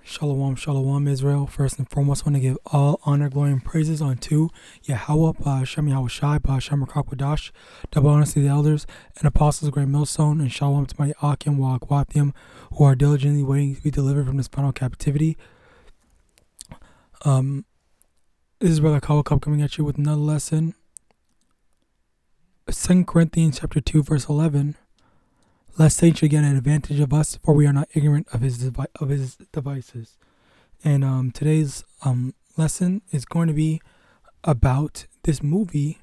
Shalom, shalom, Israel. First and foremost, I want to give all honor, glory, and praises unto YAHAWAH, YAHAWASHI, YAHAWAH, double honors to the elders and apostles of Great Millstone, and shalom to my YAHAWAH who are diligently waiting to be delivered from this final captivity. This is Brother Kawakub coming at you with another lesson. 2 Corinthians chapter 2, verse 11. Lest Satan should get an advantage of us, for we are not ignorant of his devices. And today's lesson is going to be about this movie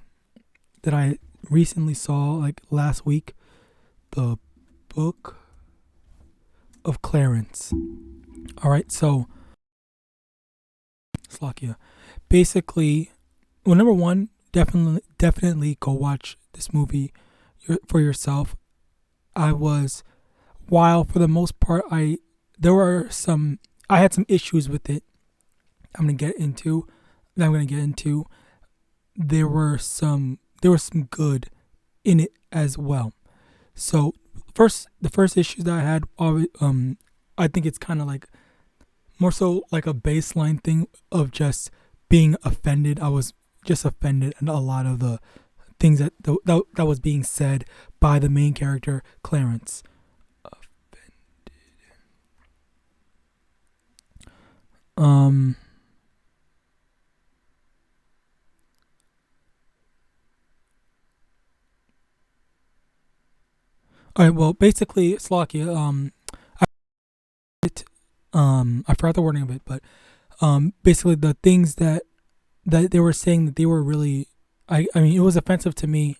that I recently saw, like last week, the Book of Clarence. All right, so Slakia. Basically, well, number one, definitely go watch this movie for yourself. While for the most part, I had some issues with it. I'm gonna get into. There were some good in it as well. So the first issue that I had, I think it's kind of like more so like a baseline thing of just being offended. I was just offended at a lot of the things that was being said by the main character, Clarence. Offended. All right. Well, basically, Slakia. I forgot the wording of it, but basically the things that they were saying that they were really. I mean, it was offensive to me,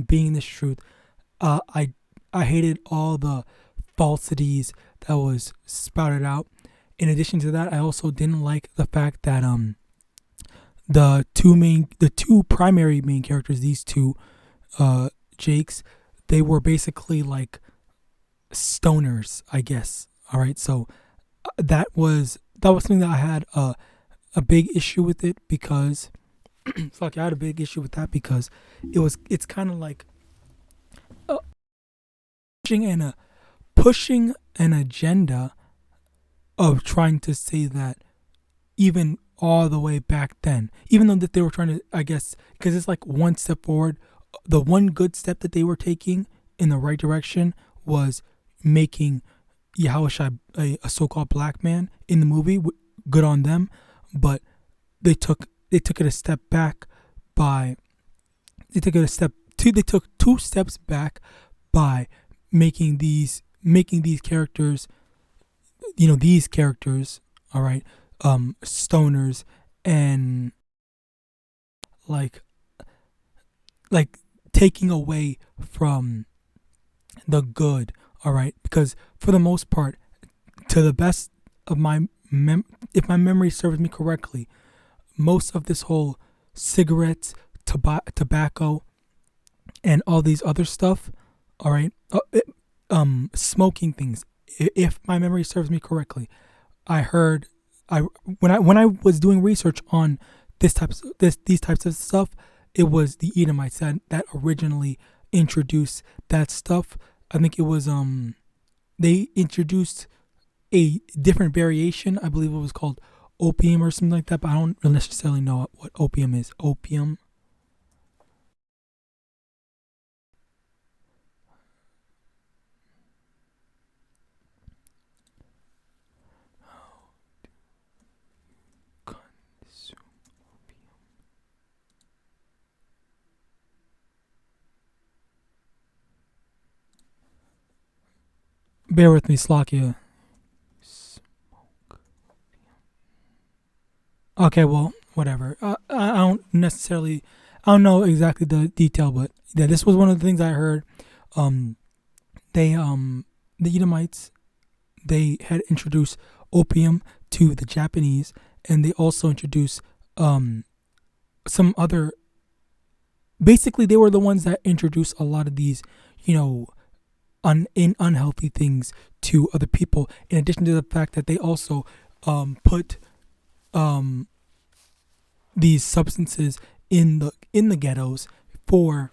being this truth. I hated all the falsities that was spouted out. In addition to that, I also didn't like the fact that the two primary main characters, these two Jakes, they were basically like stoners, I guess. All right, so that was something that I had a big issue with it, because it's like I had a big issue with that because it's kind of like pushing an agenda of trying to say that even all the way back then, even though that they were trying to, I guess, because it's like one step forward, the one good step that they were taking in the right direction was making Yahawashi a so-called black man in the movie. Good on them, but they took it a step back they took two steps back by making these characters, all right, stoners, and like taking away from the good, all right, because for the most part, to the best of my if my memory serves me correctly, most of this whole cigarettes, tobacco, and all these other stuff, all right, smoking things. If my memory serves me correctly, when I was doing research on these types of stuff, it was the Edomites that originally introduced that stuff. I think it was they introduced a different variation. I believe it was called opium or something like that, but I don't necessarily know what opium is. Opium. Bear with me, Slakia. Okay, well, whatever. I don't know exactly the detail, but yeah, this was one of the things I heard. The Edomites, they had introduced opium to the Japanese, and they also introduced some other. Basically, they were the ones that introduced a lot of these, unhealthy things to other people. In addition to the fact that they also put these substances in the ghettos for,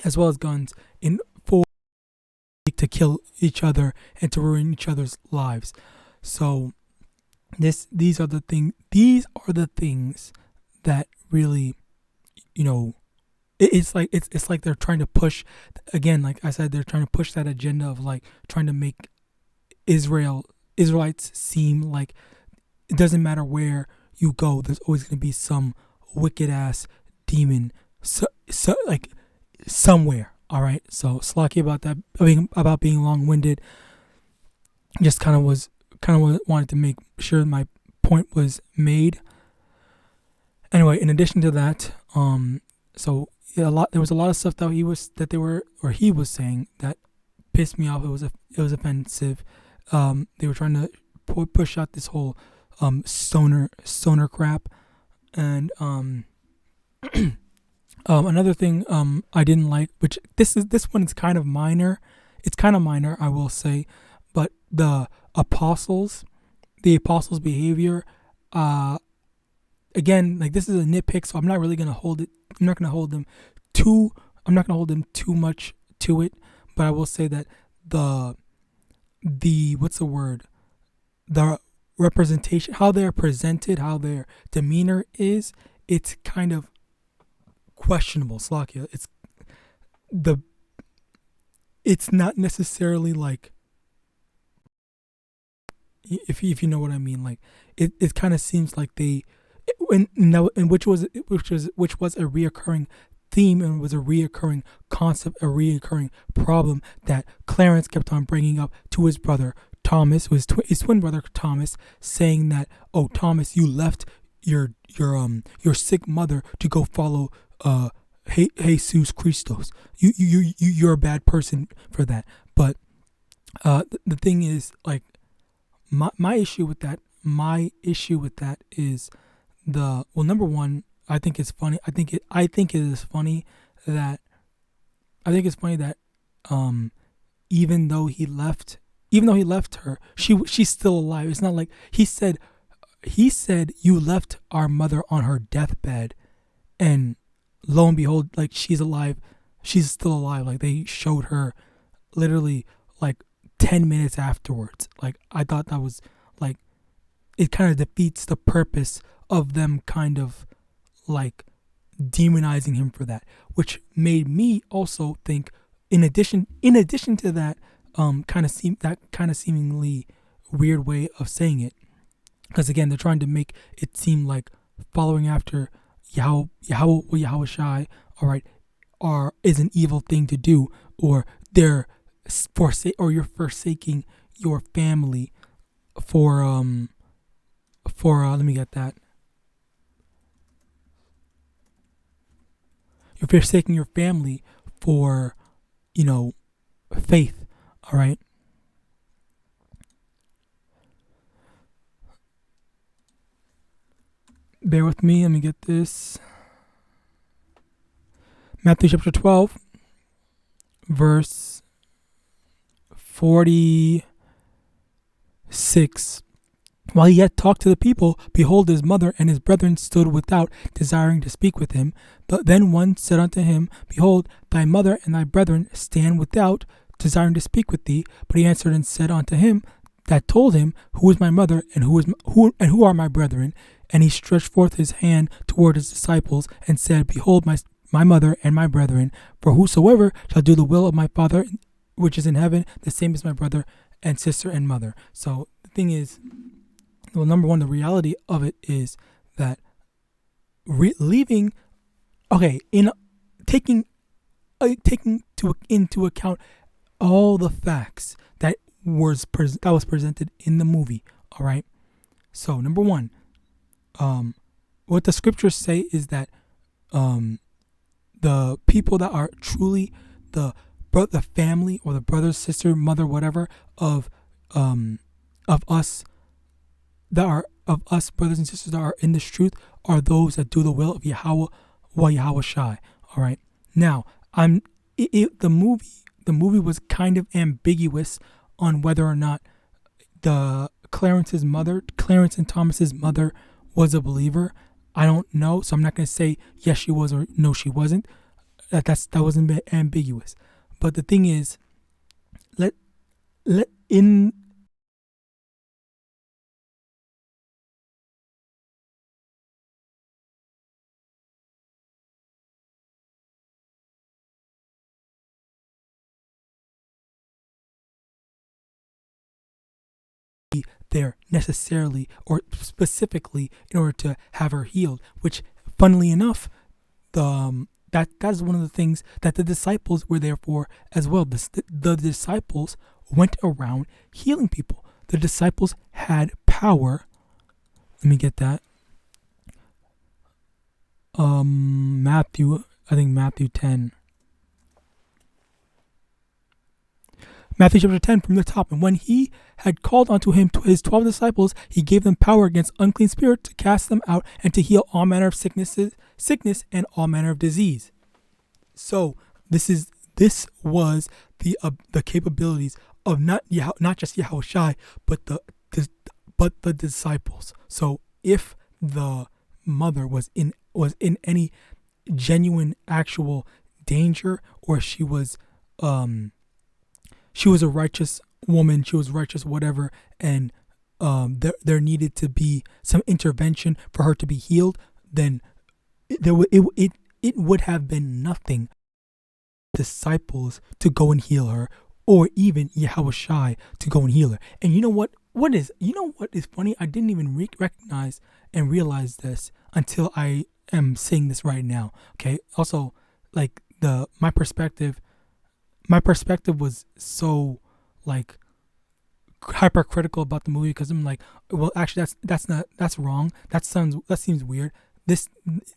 as well as guns, to kill each other and to ruin each other's lives. So these are the things that really, you know, it's like they're trying to push, again, like I said, they're trying to push that agenda of like trying to make Israelites seem like it doesn't matter where you go, there's always going to be some wicked ass demon, like somewhere. All right, so slacky about that, about being long winded. Just wanted to make sure my point was made. Anyway, in addition to that, so yeah, there was a lot of stuff that he was saying that pissed me off. It was offensive. They were trying to push out this whole stoner crap, and another thing I didn't like, which this one is kind of minor. It's kind of minor, I will say, but the apostles' behavior. Again, like this is a nitpick, so I'm not really gonna hold it. I'm not gonna hold them too much to it. But I will say that the what's the word? The representation, how they're presented, how their demeanor is, it's kind of questionable. Slakia. It's not necessarily like, if you know what I mean. Like it kind of seems like they. And which was a reoccurring theme, and was a reoccurring concept, a reoccurring problem that Clarence kept on bringing up to his brother Thomas, his twin brother Thomas, saying that, oh Thomas, you left your sick mother to go follow Jesus Christos. You're a bad person for that. But the thing is, like, my issue with that is number one, I think it's funny. I think it is funny that even though he left her, she's still alive. It's not like he said you left our mother on her deathbed, and lo and behold, like she's alive. She's still alive. Like they showed her literally like 10 minutes afterwards. Like I thought that was like, it kind of defeats the purpose of them kind of like demonizing him for that, which made me also think, in addition to that kind of seemingly weird way of saying it, because again they're trying to make it seem like following after YAHAWASHI, all right, is an evil thing to do, or you're forsaking your family for let me get that. You're forsaking your family for, faith. All right. Bear with me. Let me get this. Matthew chapter 12, verse 46. While he yet talked to the people, behold, his mother and his brethren stood without, desiring to speak with him. But then one said unto him, Behold, thy mother and thy brethren stand without, desiring to speak with thee. But he answered and said unto him that told him, Who is my mother, and who are my brethren? And he stretched forth his hand toward his disciples, and said, Behold, my mother and my brethren. For whosoever shall do the will of my Father which is in heaven, the same is my brother and sister and mother. So the thing is, well, number one, the reality of it is that taking into account all the facts that was presented in the movie. All right. So number one, what the scriptures say is that the people that are truly the family, or the brother, sister, mother, whatever of us, brothers and sisters that are in this truth, are those that do the will of Yahawah Yahawashai. All right. Now, the movie was kind of ambiguous on whether or not Clarence and Thomas's mother was a believer. I don't know, so I'm not going to say yes she was or no she wasn't. That wasn't ambiguous. But the thing is, there necessarily or specifically in order to have her healed, which funnily enough, that's one of the things that the disciples were there for as well. The disciples went around healing people. The disciples had power. Let me get that. Matthew 10. Matthew chapter 10 from the top. And when he had called unto him his 12 disciples, he gave them power against unclean spirits to cast them out and to heal all manner of sickness and all manner of disease. So this was the capabilities of not just YAHAWASHI, but the disciples. So if the mother was in any genuine actual danger, or she was a righteous woman, she was righteous whatever, and there needed to be some intervention for her to be healed, then it would have been nothing disciples to go and heal her, or even YAHAWASHI to go and heal her. And you know what is funny? I didn't even recognize and realize this until I am saying this right now. Okay. Also, like my perspective was so like hypercritical about the movie, because I'm like, well, actually that's wrong. That seems weird. This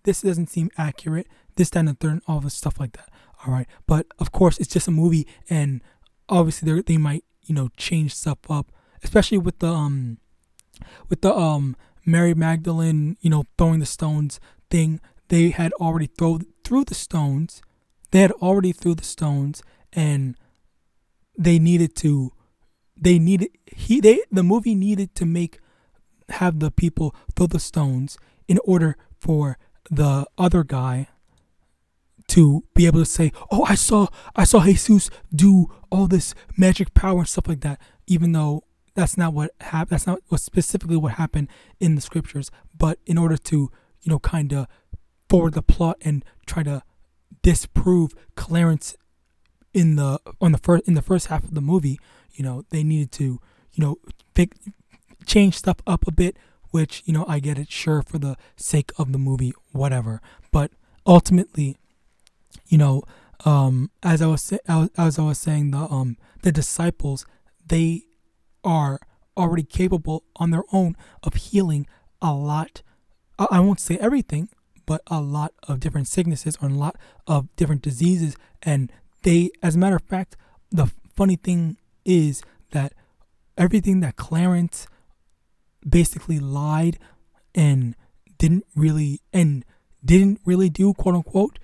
doesn't seem accurate. This, that, and the third, all this stuff like that. All right. But of course it's just a movie, and obviously they might, change stuff up, especially with the Mary Magdalene, throwing the stones thing. They had already threw the stones. And the movie needed to have the people throw the stones in order for the other guy to be able to say, "Oh, I saw Jesus do all this magic power and stuff like that," even though that's not what happened. That's not what specifically what happened in the scriptures. But in order to, kind of forward the plot and try to disprove Clarence in the first half of the movie, they needed to, change stuff up a bit, which, I get it, sure, for the sake of the movie, whatever. But ultimately, as I was saying, the disciples, they are already capable on their own of healing a lot. I won't say everything, but a lot of different sicknesses or a lot of different diseases. And they, as a matter of fact, the funny thing is that everything that Clarence basically lied and didn't really do, quote unquote,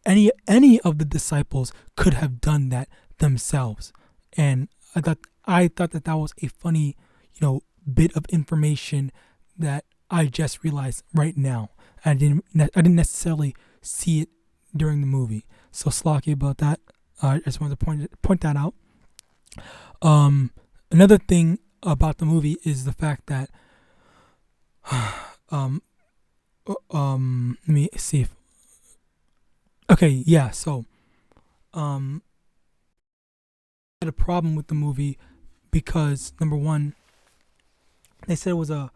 any of the disciples could have done that themselves. And I thought that was a funny, bit of information that I just realized right now. I didn't necessarily see it during the movie. So slocky about that. I just wanted to point that out. Another thing about the movie is the fact that let me see if so I had a problem with the movie because, number one, they said it was a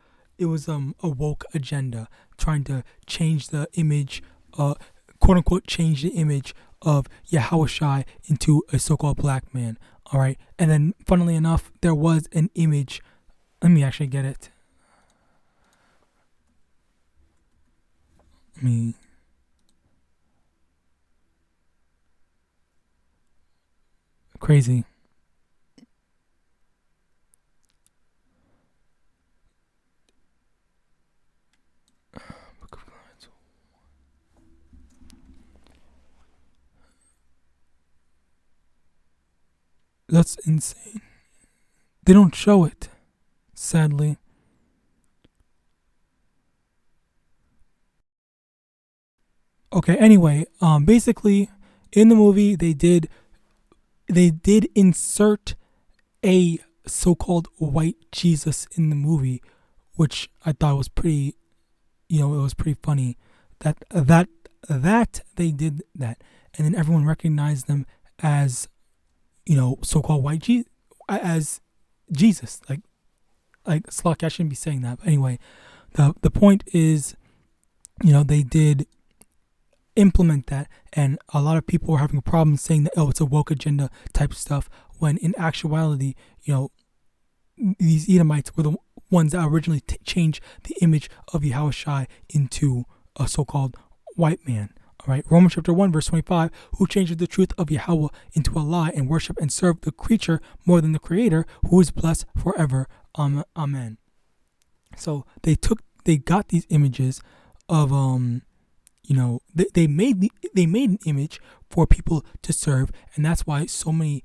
woke agenda trying to change the image, quote unquote, change the image of YAHAWASHI into a so-called black man. All right. And then, funnily enough, there was an image. Let me actually get it. Crazy. That's insane. They don't show it, sadly. Okay, anyway, basically in the movie they did insert a so-called white Jesus in the movie, which I thought was pretty, it was pretty funny that they did that, and then everyone recognized them as, so-called white as Jesus. Like, like Slack. I shouldn't be saying that. But anyway, the point is, they did implement that, and a lot of people were having a problem saying that, oh, it's a woke agenda type stuff, when in actuality, these Edomites were the ones that originally changed the image of Yahawashi into a so-called white man. All right, Romans chapter 1 verse 25, who changes the truth of Yahweh into a lie and worship and serve the creature more than the creator, who is blessed forever. Amen. So they got these images of they made an image for people to serve, and that's why so many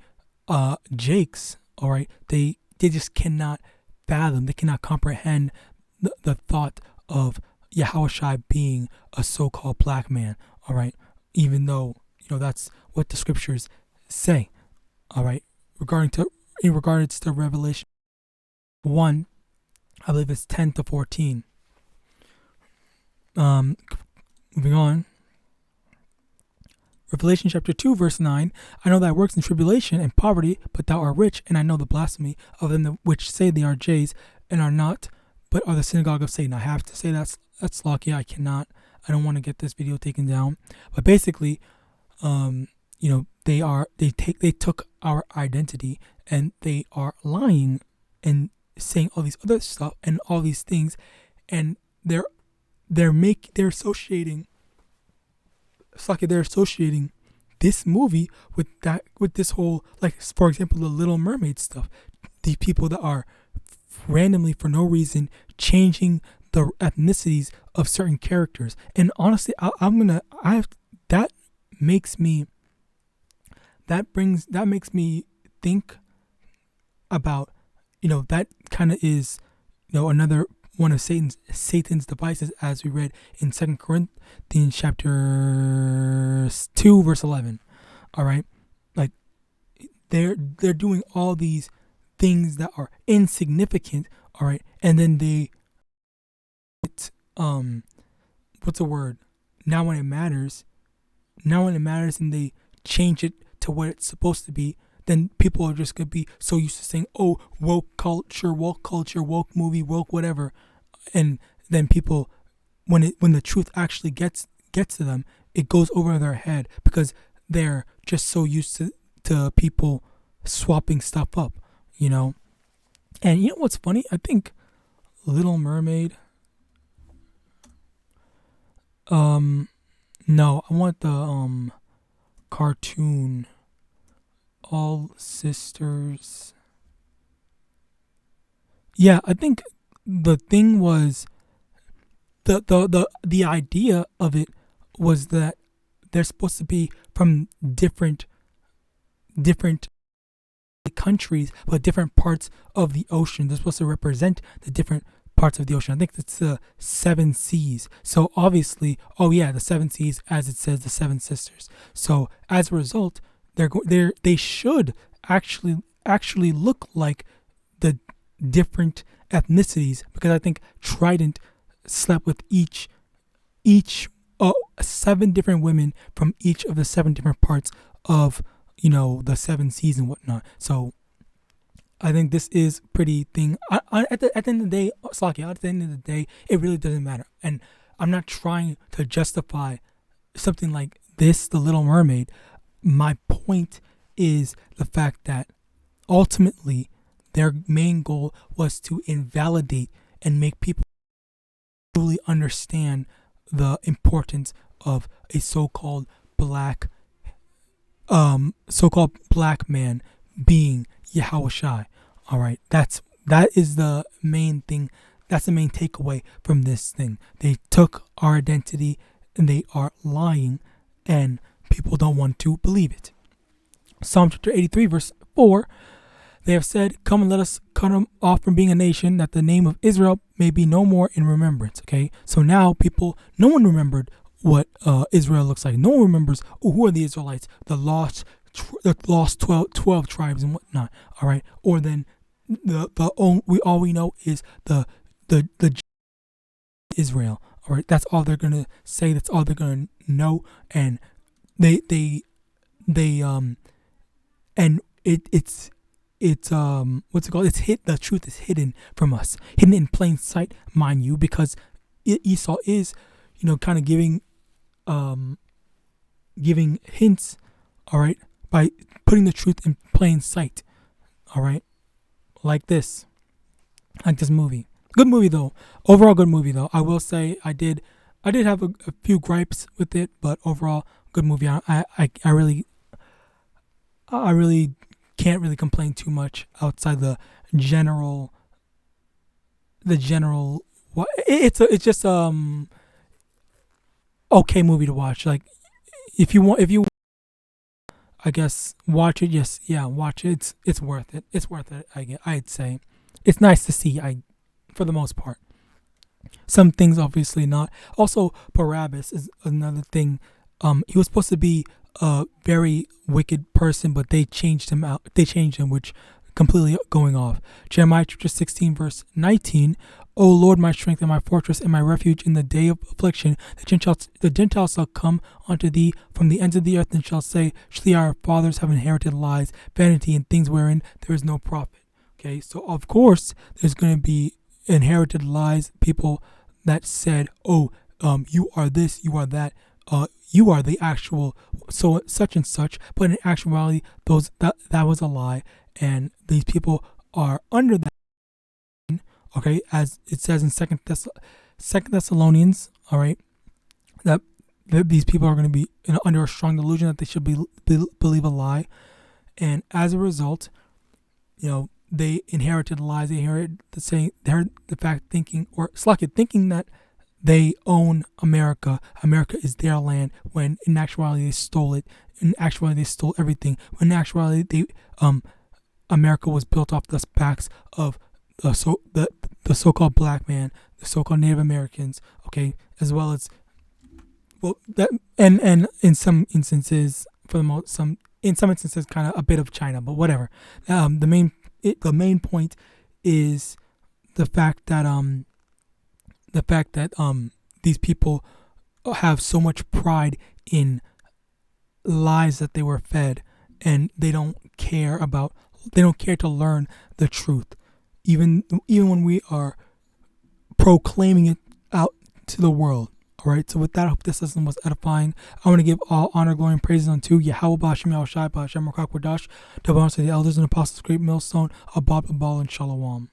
Jakes, all right, they just cannot fathom, they cannot comprehend the thought of Yahawashi being a so-called black man, all right, even though that's what the scriptures say, all right, in regards to Revelation 1, I believe it's 10 to 14. Moving on. Revelation chapter 2 verse 9, I know thy works in tribulation and poverty, but thou art rich, and I know the blasphemy of them which say they are J's and are not, but are the synagogue of Satan. I have to say that's lucky. I don't want to get this video taken down. But basically, they took our identity, and they are lying and saying all these other stuff and all these things, and they're associating this movie with this whole, like, for example, the Little Mermaid stuff. These people that are randomly, for no reason, changing the ethnicities of certain characters. And honestly, that makes me think about, that kind of is, another one of Satan's devices, as we read in 2 Corinthians chapter 2 verse 11. All right, like they're doing all these things that are insignificant. All right, and then they what's the word? Now when it matters, and they change it to what it's supposed to be, then people are just going to be so used to saying, oh, woke culture, woke movie, woke whatever. And then people, when the truth actually gets to them, it goes over their head, because they're just so used to people swapping stuff up, And you know what's funny? I think Little Mermaid, no, I want the cartoon All Sisters. Yeah, I think the thing was the idea of it was that they're supposed to be from different countries, but different parts of the ocean. They're supposed to represent the different parts of the ocean. I think it's the 7 seas. So obviously, the 7 seas, as it says, the 7 sisters. So as a result, they should actually look like the different ethnicities, because I think Trident slept with each 7 different women from each of the 7 different parts of the 7 seas and whatnot. So I think this is pretty thing. At the end of the day, Slaki, at the end of the day, it really doesn't matter. And I'm not trying to justify something like this, The Little Mermaid. My point is the fact that ultimately their main goal was to invalidate and make people truly understand the importance of a so-called black man being Yahawashi. All right, that is the main thing. That's the main takeaway from this thing. They took our identity and they are lying, and people don't want to believe it. Psalm chapter 83 verse 4, they have said, come and let us cut them off from being a nation, that the name of Israel may be no more in remembrance. Okay, so now no one remembered what Israel looks like. No one remembers who are the Israelites, the lost 12 tribes and whatnot. All right, or then all we know is the Israel. All right, that's all they're gonna say. That's all they're gonna know, and it's it's what's it called? The truth is hidden from us, hidden in plain sight, mind you, because Esau is, kind of giving hints, all right, by putting the truth in plain sight, all right, like this movie. Good movie though. Overall, good movie though. I will say I did have a few gripes with it, but overall, good movie. I really can't really complain too much outside the general. It's just okay movie to watch. Like if you I guess watch it. Yes, yeah, watch it. It's worth it. It's worth it. I'd say it's nice to see. For the most part. Some things obviously not. Also, Barabbas is another thing. He was supposed to be a very wicked person, but they changed him out. They changed him, which completely going off. Jeremiah chapter 16, verse 19. O Lord, my strength and my fortress and my refuge in the day of affliction, the Gentiles shall come unto thee from the ends of the earth and shall say, surely our fathers have inherited lies, vanity, and things wherein there is no profit. Okay, so of course there's going to be inherited lies, people that said, oh, you are this, you are that, you are the actual so such and such, but in actuality that was a lie, and these people are under that, okay, as it says in Second Thessalonians, all right, that these people are going to be under a strong delusion that they should believe a lie, and as a result, they inherited lies. They inherited the fact thinking that they own America. America is their land. When in actuality they stole it. In actuality they stole everything. When in actuality America was built off the backs of the so-called black man, the so-called Native Americans. Okay, as well as that and in some instances kind of a bit of China, but whatever. The main point is the fact that these people have so much pride in lies that they were fed, and they don't care to learn the truth, even when we are proclaiming it out to the world. All right, so with that, I hope this lesson was edifying. I want to give all honor, glory, and praises unto YAHAWAH, SHAMAIWAN, to the elders and apostles, great millstone, Abba, Babal, and Shalom.